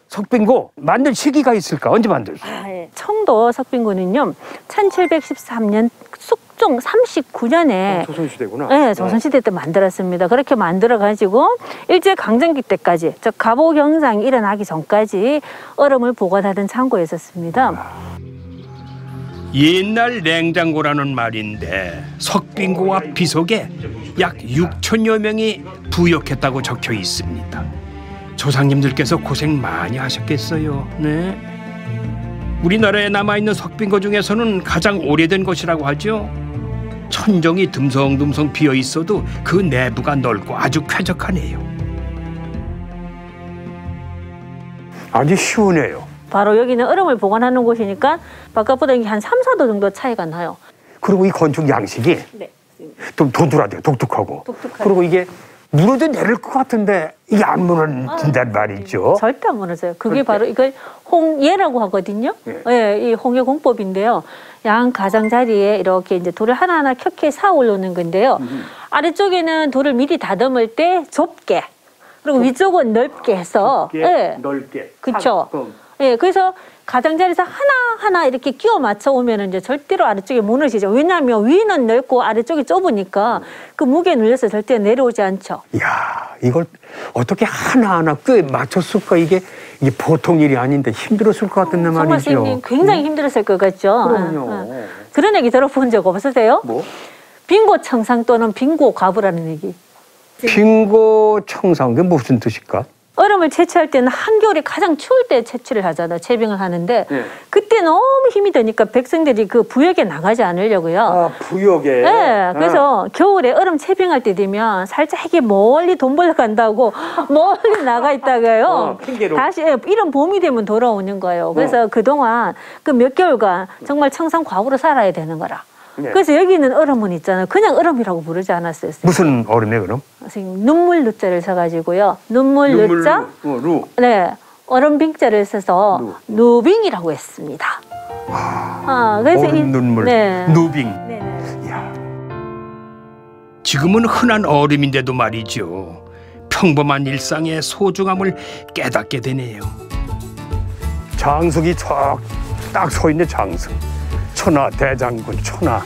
석빙고 만들 시기가 있을까? 언제 만들었어요? 예. 청도 석빙고는요, 1713년 숙종 39년에 조선시대구나. 네, 조선시대 때 만들었습니다. 그렇게 만들어가지고 일제강점기 때까지, 즉 갑오경상이 일어나기 전까지 얼음을 보관하던 창고였었습니다. 옛날 냉장고라는 말인데 석빙고와 비속에 약 6천여 명이 부역했다고 적혀 있습니다. 조상님들께서 고생 많이 하셨겠어요. 네. 우리나라에 남아있는 석빙고 중에서는 가장 오래된 것이라고 하죠. 천정이 듬성듬성 비어 있어도 그 내부가 넓고 아주 쾌적하네요. 아주 시원해요. 바로 여기는 얼음을 보관하는 곳이니까 바깥보다 한 3, 4도 정도 차이가 나요. 그리고 이 건축 양식이 네. 좀 도드라져요. 독특하고. 그리고 이게 무너져 내릴 것 같은데 이게 안 무너진단 말이죠. 절대 안 무너져요. 그게 바로 이걸 홍예라고 하거든요. 예, 이 홍예 공법인데요. 양 가장자리에 이렇게 이제 돌을 하나하나 켜켜이 쌓아 올려놓는 건데요. 아래쪽에는 돌을 미리 다듬을 때 좁게, 그리고 위쪽은 넓게 해서, 예, 넓게. 그렇죠. 예, 그래서 가장자리에서 하나하나 이렇게 끼워 맞춰 오면 이제 절대로 아래쪽에 무너지죠. 왜냐하면 위는 넓고 아래쪽이 좁으니까 그 무게에 눌려서 절대 내려오지 않죠. 이야, 이걸 어떻게 하나하나 꽤 맞췄을까? 이게 보통 일이 아닌데 힘들었을 것 같은데 정말 말이죠. 선생님 굉장히 힘들었을 것 같죠. 그럼요. 그런 얘기 들어본 적 없으세요? 뭐? 빙고 청상 또는 빙고 과부라는 얘기. 빙고 청상, 그게 무슨 뜻일까? 얼음을 채취할 때는 한겨울에 가장 추울 때 채취를 하잖아요. 채빙을 하는데 그때 너무 힘이 드니까 백성들이 그 부역에 나가지 않으려고요. 아, 부역에. 네, 그래서 겨울에 얼음 채빙할 때 되면 살짝 이게 멀리 돈 벌러 간다고 멀리 나가 있다가요. 핑계로. 다시 이런 봄이 되면 돌아오는 거예요. 그래서 그동안 그 몇 개월간 정말 청상 과부로 살아야 되는 거라. 네. 그래서 여기 있는 얼음은 있잖아요. 그냥 얼음이라고 부르지 않았어요. 무슨 얼음이에요, 그럼? 선생님, 눈물 누자를 써가지고요. 눈물 누자. 루. 네, 얼음 빙자를 써서 누빙이라고 했습니다. 그래서 얼음 눈물. 네. 누빙. 네네. 이야. 지금은 흔한 얼음인데도 말이죠. 평범한 일상의 소중함을 깨닫게 되네요. 장석이 딱 서 있네, 장석. 천하 대장군 천하.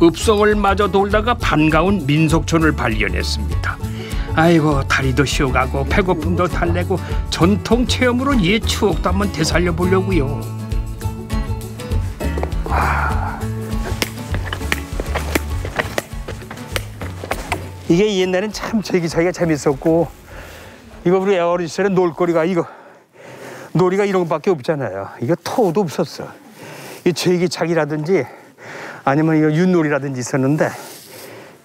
읍성을 마저 돌다가 반가운 민속촌을 발견했습니다. 아이고, 다리도 쉬어가고 배고픔도 달래고 전통 체험으로 옛 추억도 한번 되살려 보려고요. 이게 옛날엔 참 제기차기가 재밌었고, 이거 우리 어린 시절에 놀거리가 놀이가 이런 것밖에 없잖아요. 이거 토도 없었어. 이 제기차기라든지 아니면 이거 윷놀이라든지 있었는데,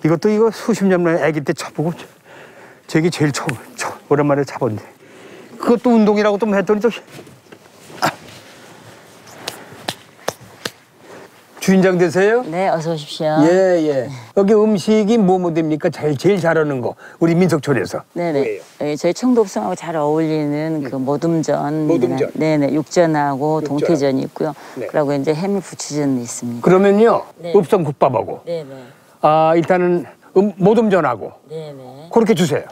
이것도 수십 년 만에 아기 때 쳐보고 제기 제일 오랜만에 쳐본데, 그것도 운동이라고 또 했더니 또 주인장 되세요? 네, 어서 오십시오. 예. 여기 음식이 뭐 됩니까? 제일 잘하는 거 우리 민속촌에서. 네네. 여기 저희 청도읍성하고 잘 어울리는 그 모둠전. 모둠전. 네네. 육전하고 동태전이 있고요. 그리고 이제 해물 부추전이 있습니다. 그러면요, 네. 읍성 국밥하고 네네. 일단은 모둠전하고 네네. 그렇게 주세요.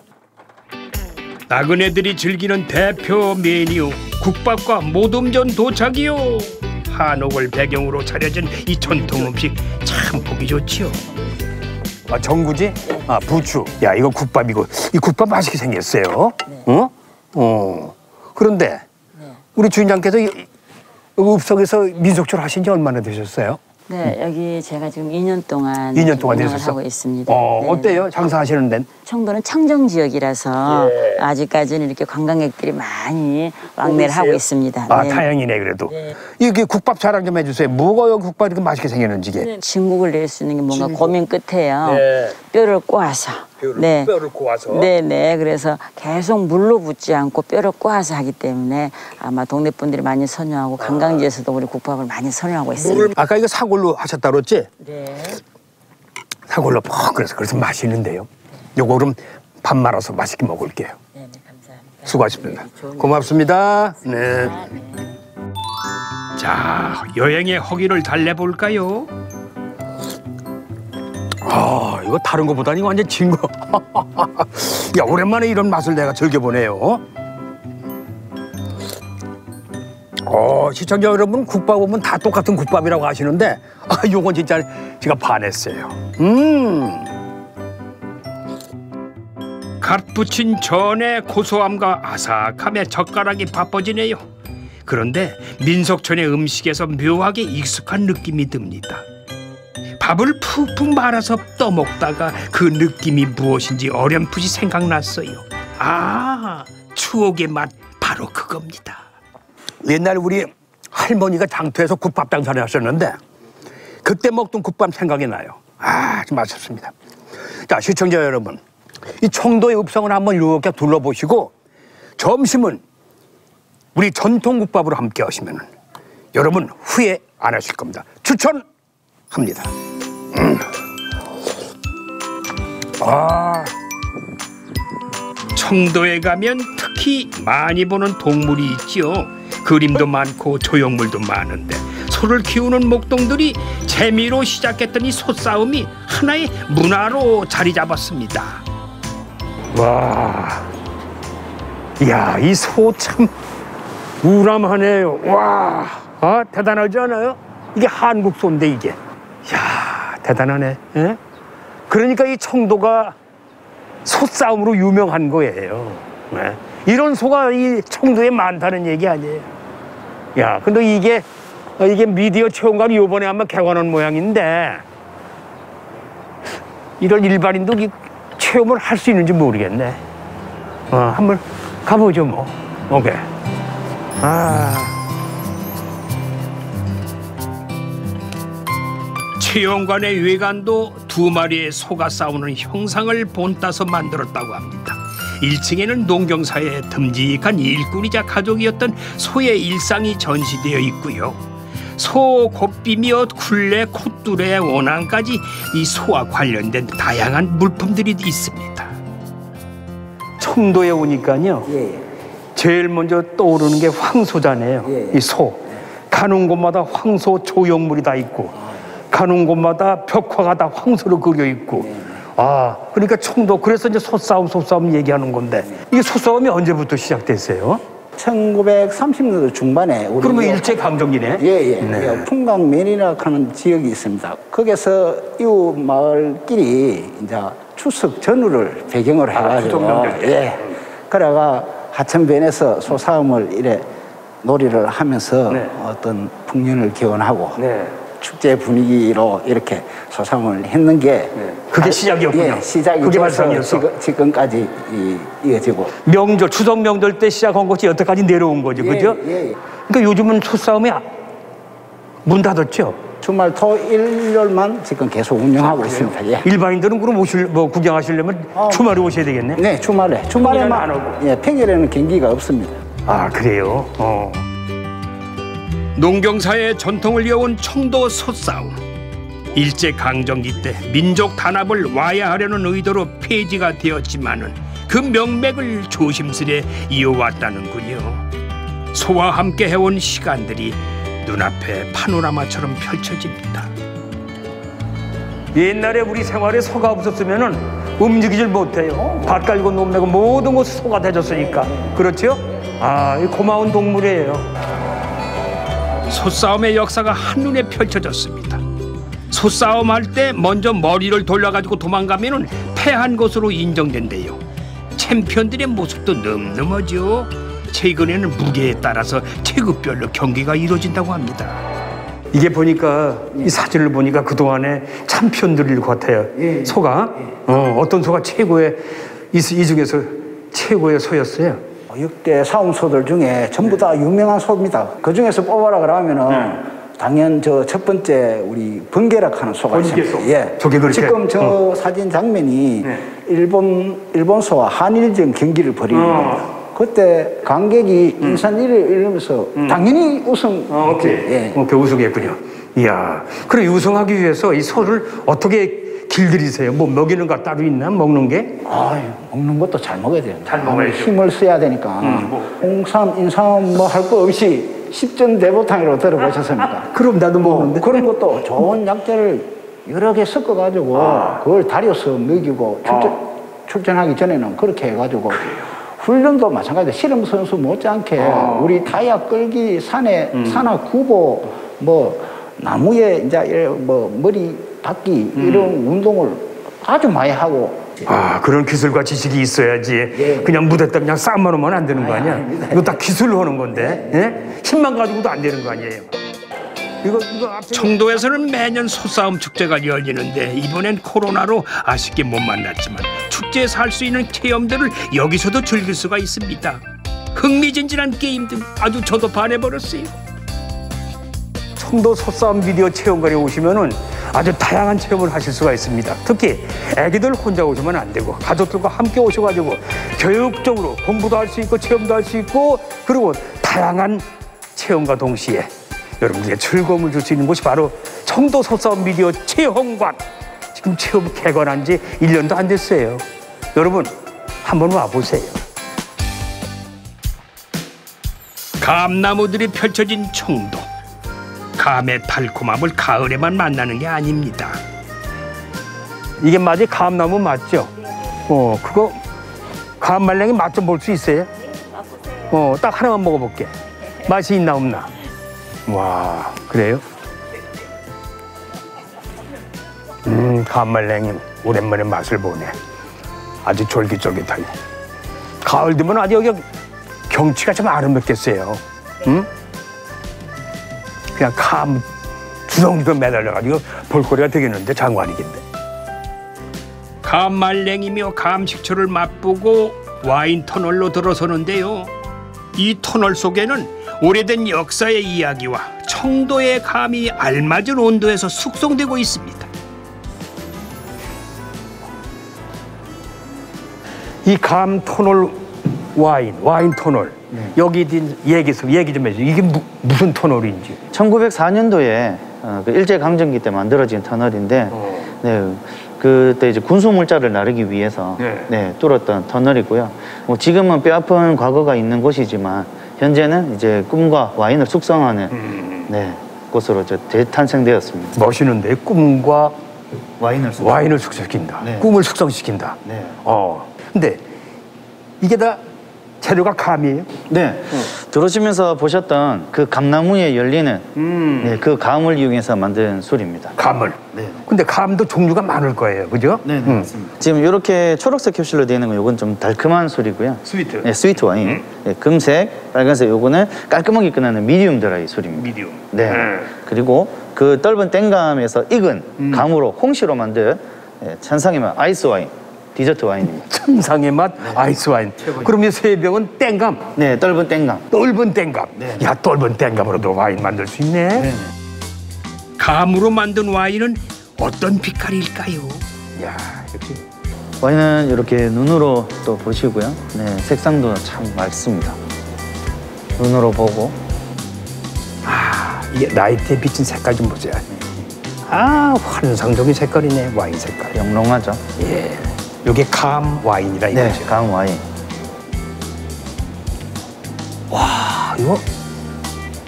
나그네들이 즐기는 대표 메뉴 국밥과 모둠전 도착이요. 한옥을 배경으로 차려진 이 전통 음식 참 보기 좋지요. 전구지? 부추. 야, 이거 국밥이고. 이 국밥 맛있게 생겼어요. 네. 그런데 우리 주인장께서 읍성에서 민속촌 하신 지 얼마나 되셨어요? 네, 여기 제가 지금 2년 동안 2년 동안 운영을 되셨어? 하고 있습니다. 네. 어때요? 장사하시는 데는? 청도는 청정 지역이라서 아직까지는 이렇게 관광객들이 많이 왕래를 하고 있습니다. 네. 다행이네, 그래도. 네. 이게 국밥 자랑 좀 해주세요. 뭐가 여기 국밥이 이렇게 맛있게 생겼는지. 이게. 진국을 낼 수 있는 게 뭔가 고민 끝에요. 네. 뼈를 꼬아서. 뼈를 꼬아서. 네네. 그래서 계속 물로 붓지 않고 뼈를 꼬아서 하기 때문에 아마 동네 분들이 많이 선호하고 관광지에서도 우리 국밥을 많이 선호하고 있습니다. 아까 이거 사골로 하셨다 그랬지? 네. 사골로 그래서 맛있는데요. 요거 그럼 밥 말아서 맛있게 먹을게요. 네네. 감사합니다. 수고하셨습니다. 고맙습니다. 네. 자, 여행의 허기를 달래볼까요? 이거 다른 거보다는 완전 진 거. 야, 오랜만에 이런 맛을 내가 즐겨보네요. 시청자 여러분, 국밥 보면 다 똑같은 국밥이라고 하시는데, 요건 진짜 제가 반했어요. 갓 부친 전의 고소함과 아삭함에 젓가락이 바빠지네요. 그런데 민속촌의 음식에서 묘하게 익숙한 느낌이 듭니다. 밥을 푹푹 말아서 떠먹다가 그 느낌이 무엇인지 어렴풋이 생각났어요. 추억의 맛 바로 그겁니다. 옛날 우리 할머니가 장터에서 국밥 장사를 하셨는데 그때 먹던 국밥 생각이 나요. 좀 맛있습니다. 자, 시청자 여러분, 이 청도의 읍성을 한번 이렇게 둘러보시고 점심은 우리 전통 국밥으로 함께 하시면 여러분 후회 안 하실 겁니다. 추천합니다. 합니다. 아, 청도에 가면 특히 많이 보는 동물이 있지요. 그림도 많고 조형물도 많은데 소를 키우는 목동들이 재미로 시작했던 이 소싸움이 하나의 문화로 자리 잡았습니다. 와, 이야, 이 소 참 우람하네요. 와, 아, 대단하지 않아요? 이게 한국 소인데 이게. 이야, 대단하네. 예? 그러니까 이 청도가 소싸움으로 유명한 거예요. 예? 이런 소가 이 청도에 많다는 얘기 아니에요. 야, 근데 이게 미디어 체험관이 요번에 아마 개관한 모양인데 이런 일반인도 체험을 할 수 있는지 모르겠네. 한번 가보죠 뭐. 오케이. 체험관의 외관도 두 마리의 소가 싸우는 형상을 본따서 만들었다고 합니다. 1층에는 농경사의 듬직한 일꾼이자 가족이었던 소의 일상이 전시되어 있고요. 소 곱비며 굴레, 콧뚜레, 원앙까지 이 소와 관련된 다양한 물품들이 있습니다. 청도에 오니까요. 제일 먼저 떠오르는 게 황소잖아요. 이 소. 가는 곳마다 황소 조형물이 다 있고 가는 곳마다 벽화가 다 황소로 그려 있고. 아, 그러니까 청도, 그래서 이제 소싸움 얘기하는 건데 이게 소싸움이 언제부터 시작됐어요? 1930년대 중반에 우리 그러면 일제 강점기네. 네. 풍광면이라고 하는 지역이 있습니다. 거기서 이웃 마을끼리 이제 추석 전후를 배경으로 해가지고 그래가 하천변에서 소싸움을 이래 놀이를 하면서 어떤 풍년을 기원하고 축제 분위기로 이렇게 소싸움을 했는 게 그게 시작이었군요. 시작이 그게 돼서 발상이었어. 지금까지 이어지고. 명절, 추석 명절 때 시작한 것이 여태까지 내려온 거죠, 그죠? 그러니까 요즘은 소싸움이 문 닫았죠. 주말 토일요일만 지금 계속 운영하고 있습니다. 일반인들은 그럼 구경하시려면 주말에 오셔야 되겠네. 네, 주말에만 안 오고. 평일에는 경기가 없습니다. 아, 그래요? 농경사의 전통을 이어온 청도 소싸움. 일제강점기 때 민족 단합을 와야하려는 의도로 폐지가 되었지만은 그 명맥을 조심스레 이어왔다는군요. 소와 함께 해온 시간들이 눈앞에 파노라마처럼 펼쳐집니다. 옛날에 우리 생활에 소가 없었으면은 움직이질 못해요. 밭 갈고 논 메고 모든 것이 소가 되졌으니까. 그렇죠? 아, 고마운 동물이에요. 소싸움의 역사가 한눈에 펼쳐졌습니다. 소싸움 할 때 먼저 머리를 돌려가지고 도망가면은 패한 것으로 인정된대요. 챔피언들의 모습도 늠름하죠. 최근에는 무게에 따라서 체급별로 경기가 이루어진다고 합니다. 이게 보니까 이 사진을 보니까 그동안에 챔피언들일 것 같아요. 소가 어떤 소가 최고의 이 중에서 최고의 소였어요. 역대 싸움소들 중에 전부 다 유명한 소입니다. 그 중에서 뽑아라 그러면은 당연 저 첫 번째 우리 번개락하는 소가 있습니다. 저게 그렇게? 지금 저 사진 장면이 일본 소와 한일전 경기를 벌이는 겁니다. 그때 관객이 인산 이러면서 당연히 우승. 오케이 우승했군요. 이야, 그래 우승하기 위해서 이 소를 어떻게 길들이세요? 뭐 먹이는 거 따로 있나? 먹는 게? 먹는 것도 잘 먹어야 돼요. 잘 먹어야죠. 힘을 써야 되니까. 홍삼, 인삼 뭐 할 거 없이 십전대보탕이라고 들어보셨습니까? 그럼 나도 먹는데. 그런 것도 좋은 약재를 여러 개 섞어가지고 그걸 다려서 먹이고 출전하기 전에는 그렇게 해가지고 훈련도 마찬가지로 실험 선수 못지않게 우리 타이어 끌기, 산악 구보, 뭐 나무에 이제 뭐 머리 닦기 이런 운동을 아주 많이 하고. 그런 기술과 지식이 있어야지. 그냥 무대다 그냥 싸움만 하면 안 되는 거 아니야? 이거 다 기술로 하는 건데. 힘만 가지고도 안 되는 거 아니에요? 청도에서는 매년 소싸움 축제가 열리는데 이번엔 코로나로 아쉽게 못 만났지만 축제에서 할 수 있는 체험들을 여기서도 즐길 수가 있습니다. 흥미진진한 게임들 아주 저도 반해버렸어요. 청도 소싸움 비디오 체험관에 오시면은 아주 다양한 체험을 하실 수가 있습니다. 특히 애기들 혼자 오시면 안 되고 가족들과 함께 오셔가지고 교육적으로 공부도 할 수 있고 체험도 할 수 있고 그리고 다양한 체험과 동시에 여러분들에게 즐거움을 줄 수 있는 곳이 바로 청도 소싸움 미디어 체험관 지금 체험 개관한 지 1년도 안 됐어요. 여러분 한번 와보세요. 감나무들이 펼쳐진 청도. 감의 달콤함을 가을에만 만나는 게 아닙니다. 이게 맞지? 감나무 맞죠? 그거 감말랭이 맛 좀 볼 수 있어요? 딱 하나만 먹어볼게. 맛이 있나 없나? 와, 그래요? 감말랭이 오랜만에 맛을 보네. 아주 쫄깃쫄깃하네. 가을 되면 아주 여기 경치가 좀 아름답겠어요. 응? 그냥 감 주렁주렁 매달려가지고 볼거리가 되겠는데 장관이겠네. 감말랭이며 감식초를 맛보고 와인 터널로 들어서는데요. 이 터널 속에는 오래된 역사의 이야기와 청도의 감이 알맞은 온도에서 숙성되고 있습니다. 이 감 터널 와인 터널. 여기 얘기 좀 해주세요. 이게 무슨 터널인지. 1904년도에 그 일제강점기 때 만들어진 터널인데, 네, 그때 이제 군수물자를 나르기 위해서 뚫었던 터널이고요. 뭐 지금은 뼈아픈 과거가 있는 곳이지만 현재는 이제 꿈과 와인을 숙성하는 곳으로 재탄생되었습니다. 멋있는데 꿈과 와인을 숙성시킨다. 네. 꿈을 숙성시킨다. 네. 근데 이게 다 재료가 감이에요? 네. 들어오시면서 보셨던 그 감나무에 열리는 그 감을 이용해서 만든 술입니다. 감을. 네. 근데 감도 종류가 많을 거예요, 그죠? 네, 맞습니다. 지금 이렇게 초록색 캡슐로 되어 있는 건 이건 좀 달콤한 술이고요. 스위트. 네, 스위트 와인. 네, 금색, 빨간색 요거는 깔끔하게 끝나는 미디움 드라이 술입니다. 미디움. 네. 그리고 그 떫은 땡감에서 익은 감으로 홍시로 만든 천상의 맛 아이스 와인. 디저트 와인입니다. 천상의 맛 아이스 와인. 그럼 이 세 병은 땡감. 네, 떫은 땡감. 떫은 땡감. 네. 야, 떫은 땡감으로도 와인 만들 수 있네. 네. 감으로 만든 와인은 어떤 빛깔일까요? 야, 역시. 와인은 이렇게 눈으로 또 보시고요. 네, 색상도 참 맑습니다. 눈으로 보고. 이게 라이트에 비친 색깔 좀 보세요. 환상적인 색깔이네, 와인 색깔. 영롱하죠. 예. 이게 감 와인이라 네, 이거죠. 감 와인. 이거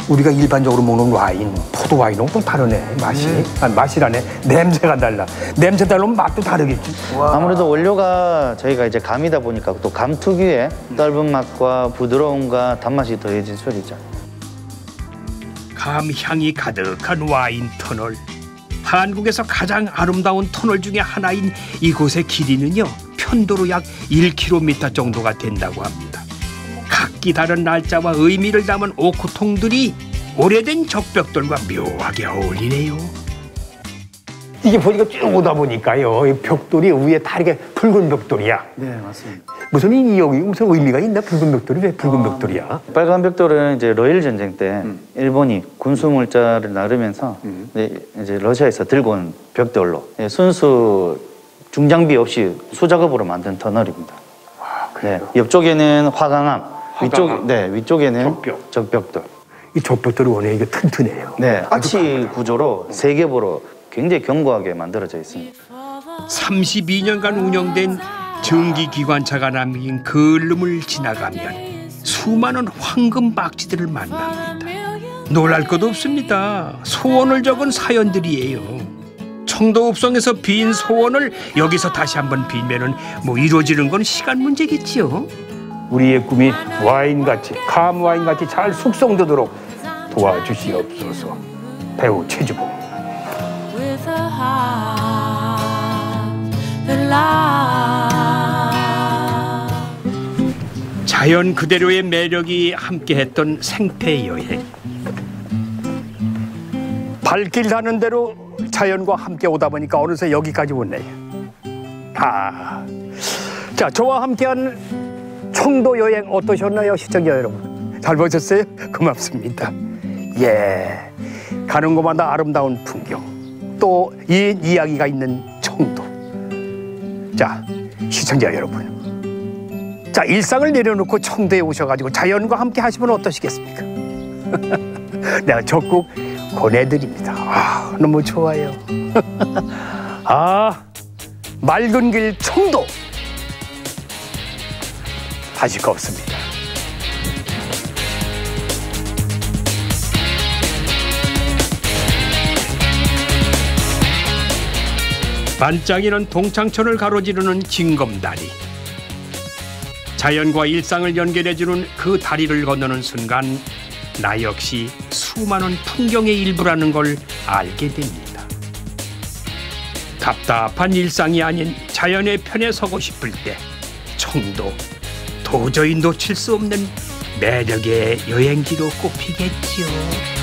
우리가 일반적으로 먹는 와인, 포도 와인하고 좀 다르네, 맛이. 맛이라네. 냄새가 달라. 냄새 달라면 맛도 다르겠지. 아무래도 원료가 저희가 이제 감이다 보니까 또 감 특유의 떫은 맛과 부드러움과 단맛이 더해진 술이죠. 감 향이 가득한 와인 터널. 한국에서 가장 아름다운 터널 중에 하나인 이곳의 길이는요, 편도로 약 1km 정도가 된다고 합니다. 각기 다른 날짜와 의미를 담은 오크통들이 오래된 적벽돌과 묘하게 어울리네요. 이게 보니까 쭉 오다 보니까요, 이 벽돌이 위에 다 이렇게 붉은 벽돌이야. 네, 맞습니다. 무슨 여기 무슨 의미가 있나? 붉은 벽돌이 왜 붉은 벽돌이야? 빨간 벽돌은 이제 러일 전쟁 때 일본이 군수물자를 나르면서 이제 러시아에서 들고 온 벽돌로 순수 중장비 없이 수작업으로 만든 터널입니다. 네, 옆쪽에는 화강암, 위쪽에는 적벽돌. 이 적벽돌이 원래 이게 튼튼해요. 네, 아치 구조로 세 겹으로 굉장히 견고하게 만들어져 있습니다. 32년간 운영된 증기기관차가 남긴 그을름을 지나가면 수많은 황금 박쥐들을 만납니다. 놀랄 것도 없습니다. 소원을 적은 사연들이에요. 청도 읍성에서 빈 소원을 여기서 다시 한번 빌면은 뭐 이루어지는 건 시간 문제겠지요. 우리의 꿈이 와인같이, 감 와인같이 잘 숙성되도록 도와주시옵소서. 배우 최주봉. With a heart that loves. 자연 그대로의 매력이 함께했던 생태 여행. 발길 닿는 대로 자연과 함께 오다 보니까 어느새 여기까지 왔네요. 자, 저와 함께한 청도 여행 어떠셨나요, 시청자 여러분? 잘 보셨어요? 고맙습니다. 예, 가는 곳마다 아름다운 풍경, 또 이 이야기가 있는 청도. 자, 시청자 여러분, 자, 일상을 내려놓고 청도에 오셔가지고 자연과 함께 하시면 어떠시겠습니까? 내가 적극 보내드립니다. 아, 너무 좋아요. 아, 맑은 길 청도 다실 거 없습니다. 반짝이는 동창천을 가로지르는 징검다리. 자연과 일상을 연결해주는 그 다리를 건너는 순간 나 역시 수많은 풍경의 일부라는 걸 알게 됩니다. 답답한 일상이 아닌 자연의 편에 서고 싶을 때 청도 도저히 놓칠 수 없는 매력의 여행지로 꼽히겠죠.